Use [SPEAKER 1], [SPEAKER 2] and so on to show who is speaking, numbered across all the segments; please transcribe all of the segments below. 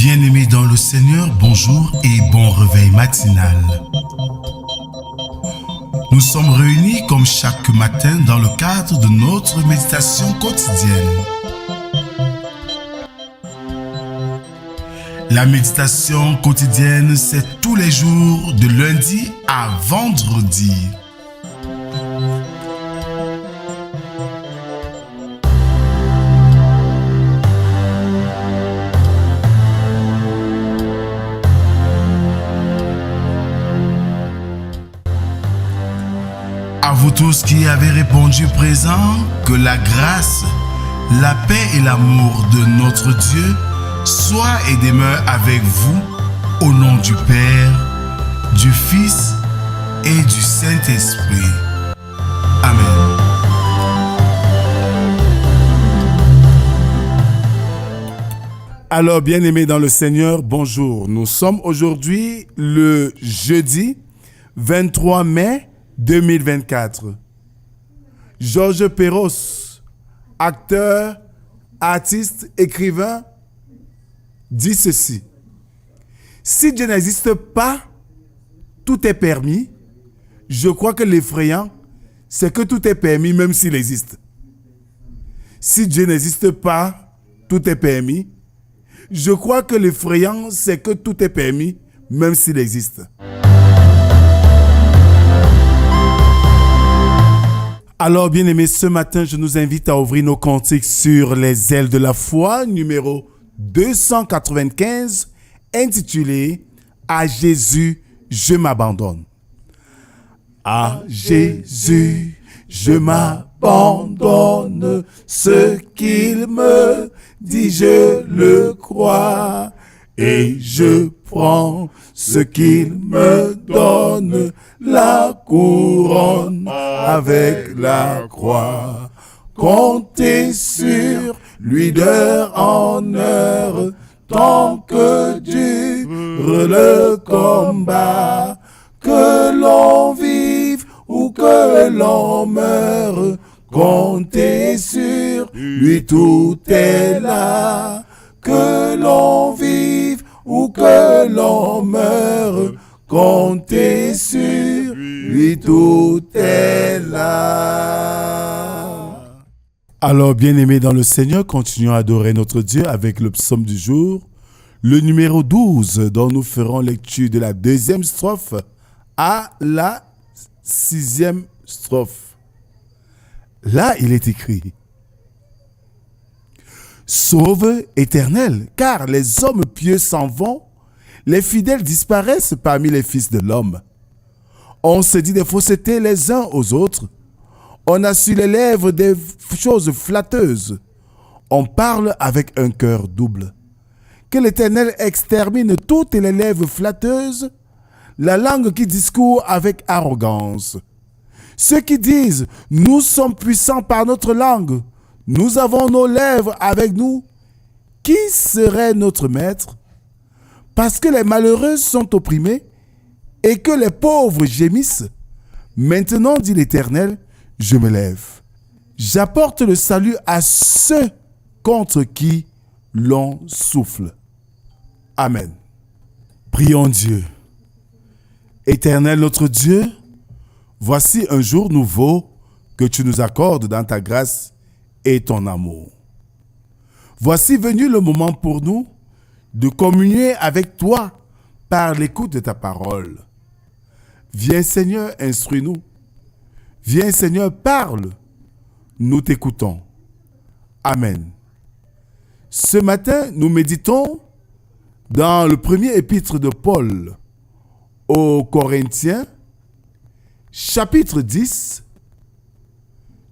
[SPEAKER 1] Bien-aimés dans le Seigneur, bonjour et bon réveil matinal. Nous sommes réunis comme chaque matin dans le cadre de notre méditation quotidienne. La méditation quotidienne, c'est tous les jours de lundi à vendredi. À vous tous qui avez répondu présent, que la grâce, la paix et l'amour de notre Dieu soient et demeurent avec vous au nom du Père, du Fils et du Saint-Esprit. Amen. Alors, bien-aimés dans le Seigneur, bonjour. Nous sommes aujourd'hui le jeudi 23 mai 2024. Georges Perros, acteur, artiste, écrivain, dit ceci. Si Dieu n'existe pas, tout est permis. Je crois que l'effrayant, c'est que tout est permis même s'il existe. Si Dieu n'existe pas, tout est permis. Je crois que l'effrayant, c'est que tout est permis même s'il existe. Alors, bien-aimés, ce matin, je nous invite à ouvrir nos cantiques sur les ailes de la foi, numéro 295, intitulé « À Jésus, je m'abandonne ». À Jésus, je m'abandonne, ce qu'il me dit, je le crois, et je prends ce qu'il me donne, la couronne avec la croix. Comptez sur lui d'heure en heure, tant que dure le combat, que l'on vive ou que l'on meure, comptez sur lui, tout est là. Que l'on vive ou que l'on meure, comptez sur lui, tout est là. Alors, bien-aimés dans le Seigneur, continuons à adorer notre Dieu avec le psaume du jour, le numéro 12, dont nous ferons lecture de la deuxième strophe à la sixième strophe. Là, il est écrit: Sauve, Éternel, car les hommes pieux s'en vont, les fidèles disparaissent parmi les fils de l'homme. On se dit des faussetés les uns aux autres, on a sur les lèvres des choses flatteuses, on parle avec un cœur double. Que l'Éternel extermine toutes les lèvres flatteuses, la langue qui discourt avec arrogance. Ceux qui disent « Nous sommes puissants par notre langue », nous avons nos lèvres avec nous. Qui serait notre maître? Parce que les malheureux sont opprimés et que les pauvres gémissent. Maintenant, dit l'Éternel, je me lève. J'apporte le salut à ceux contre qui l'on souffle. Amen. Prions Dieu. Éternel notre Dieu, voici un jour nouveau que tu nous accordes dans ta grâce et ton amour. Voici venu le moment pour nous de communier avec toi par l'écoute de ta parole. Viens Seigneur, instruis-nous. Viens Seigneur, parle. Nous t'écoutons. Amen. Ce matin, nous méditons dans le premier épître de Paul aux Corinthiens, chapitre 10,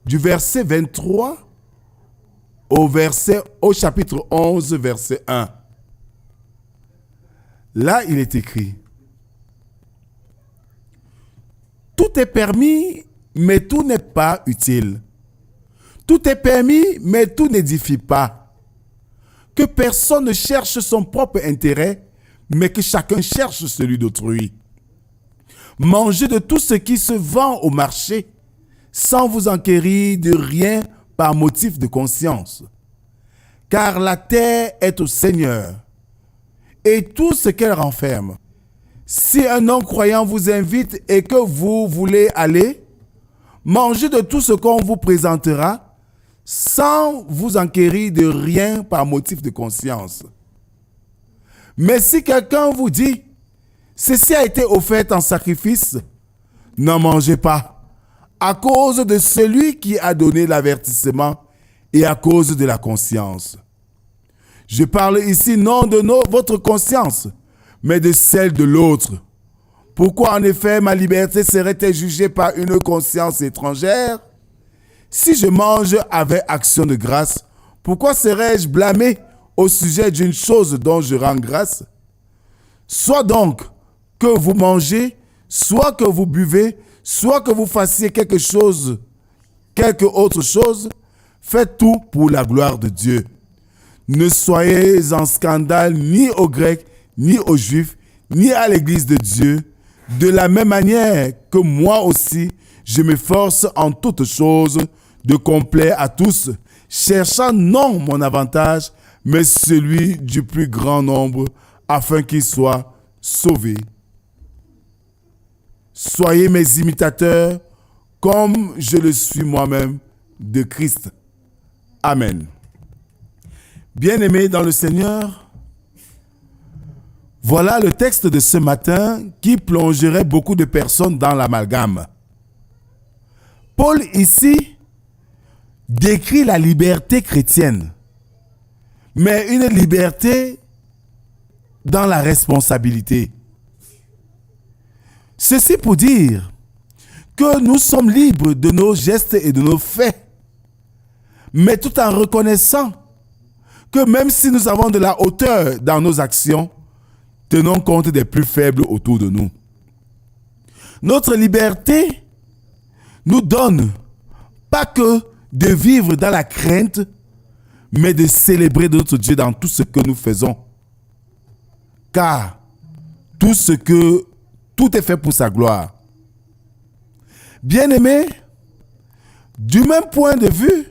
[SPEAKER 1] du verset 23 au chapitre 11, verset 1. Là, il est écrit: Tout est permis, mais tout n'est pas utile. Tout est permis, mais tout n'édifie pas. Que personne ne cherche son propre intérêt, mais que chacun cherche celui d'autrui. Mangez de tout ce qui se vend au marché, sans vous enquérir de rien par motif de conscience. Car la terre est au Seigneur, et tout ce qu'elle renferme. Si un non-croyant vous invite et que vous voulez aller, mangez de tout ce qu'on vous présentera sans vous enquérir de rien par motif de conscience. Mais si quelqu'un vous dit « Ceci a été offert en sacrifice », n'en mangez pas, à cause de celui qui a donné l'avertissement et à cause de la conscience. Je parle ici non de votre conscience, mais de celle de l'autre. Pourquoi en effet ma liberté serait-elle jugée par une conscience étrangère? Si je mange avec action de grâce, pourquoi serais-je blâmé au sujet d'une chose dont je rends grâce? Soit donc que vous mangez, soit que vous buvez, soit que vous fassiez quelque autre chose, faites tout pour la gloire de Dieu. Ne soyez en scandale ni aux Grecs, ni aux Juifs, ni à l'Église de Dieu, de la même manière que moi aussi, je m'efforce en toutes choses de complaire à tous, cherchant non mon avantage, mais celui du plus grand nombre, afin qu'ils soient sauvés. Soyez mes imitateurs, comme je le suis moi-même de Christ. Amen. Bien-aimés dans le Seigneur, voilà le texte de ce matin qui plongerait beaucoup de personnes dans l'amalgame. Paul ici décrit la liberté chrétienne, mais une liberté dans la responsabilité. Ceci pour dire que nous sommes libres de nos gestes et de nos faits, mais tout en reconnaissant que même si nous avons de la hauteur dans nos actions, tenons compte des plus faibles autour de nous. Notre liberté nous donne pas que de vivre dans la crainte, mais de célébrer notre Dieu dans tout ce que nous faisons. Car tout est fait pour sa gloire. Bien-aimés, du même point de vue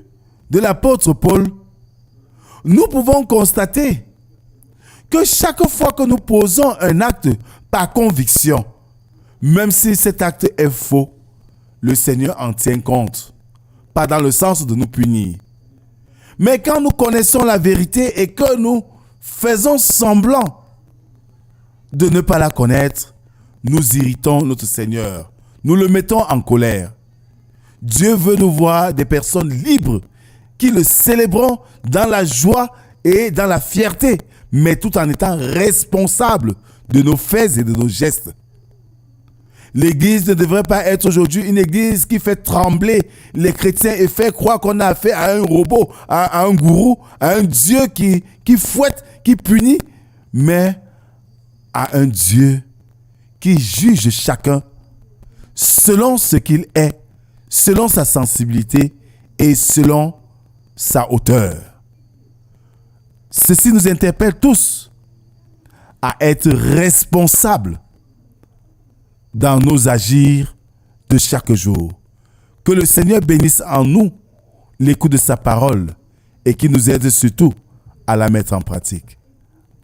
[SPEAKER 1] de l'apôtre Paul, nous pouvons constater que chaque fois que nous posons un acte par conviction, même si cet acte est faux, le Seigneur en tient compte, pas dans le sens de nous punir. Mais quand nous connaissons la vérité et que nous faisons semblant de ne pas la connaître, nous irritons notre Seigneur. Nous le mettons en colère. Dieu veut nous voir des personnes libres qui le célébrons dans la joie et dans la fierté, mais tout en étant responsables de nos faits et de nos gestes. L'Église ne devrait pas être aujourd'hui une Église qui fait trembler les chrétiens et fait croire qu'on a affaire à un robot, à un gourou, à un Dieu qui fouette, qui punit, mais à un Dieu qui juge chacun selon ce qu'il est, selon sa sensibilité et selon sa hauteur. Ceci nous interpelle tous à être responsables dans nos agirs de chaque jour. Que le Seigneur bénisse en nous l'écoute de sa parole et qu'il nous aide surtout à la mettre en pratique.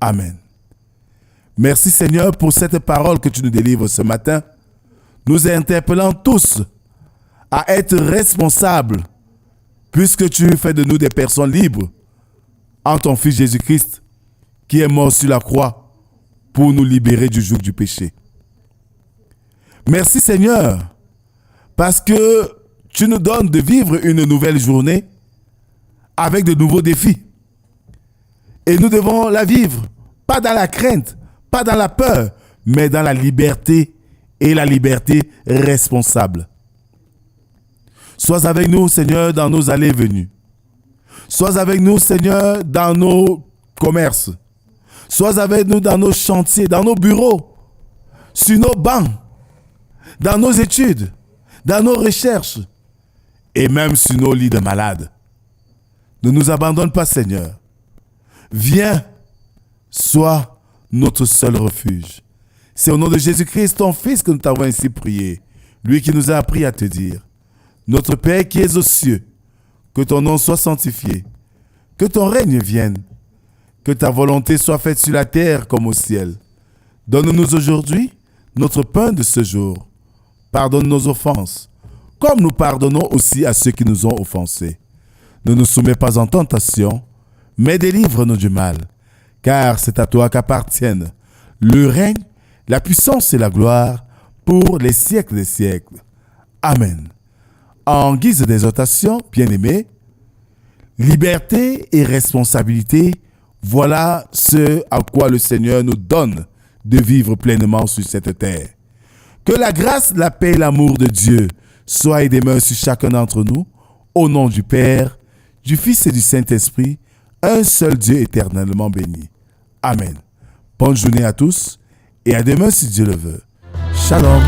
[SPEAKER 1] Amen. Merci Seigneur pour cette parole que tu nous délivres ce matin, nous interpellant tous à être responsables puisque tu fais de nous des personnes libres en ton Fils Jésus-Christ qui est mort sur la croix pour nous libérer du joug du péché. Merci Seigneur, parce que tu nous donnes de vivre une nouvelle journée avec de nouveaux défis. Et nous devons la vivre, pas dans la crainte, pas dans la peur, mais dans la liberté et la liberté responsable. Sois avec nous Seigneur dans nos allées et venues. Sois avec nous Seigneur dans nos commerces. Sois avec nous dans nos chantiers, dans nos bureaux, sur nos bancs, dans nos études, dans nos recherches et même sur nos lits de malades. Ne nous abandonne pas, Seigneur. Viens, sois notre seul refuge. C'est au nom de Jésus-Christ, ton Fils, que nous t'avons ainsi prié. Lui qui nous a appris à te dire: Notre Père qui es aux cieux, que ton nom soit sanctifié, que ton règne vienne, Que ta volonté soit faite sur la terre comme au ciel. Donne-nous aujourd'hui notre pain de ce jour. Pardonne nos offenses, comme nous pardonnons aussi à ceux qui nous ont offensés. Ne nous soumets pas en tentation, mais délivre-nous du mal. Car c'est à toi qu'appartiennent le règne, la puissance et la gloire pour les siècles des siècles. Amen. En guise d'exhortation, bien-aimés, liberté et responsabilité, voilà ce à quoi le Seigneur nous donne de vivre pleinement sur cette terre. Que la grâce, la paix et l'amour de Dieu soient et demeurent sur chacun d'entre nous, au nom du Père, du Fils et du Saint-Esprit, un seul Dieu éternellement béni. Amen. Bonne journée à tous et à demain si Dieu le veut. Shalom.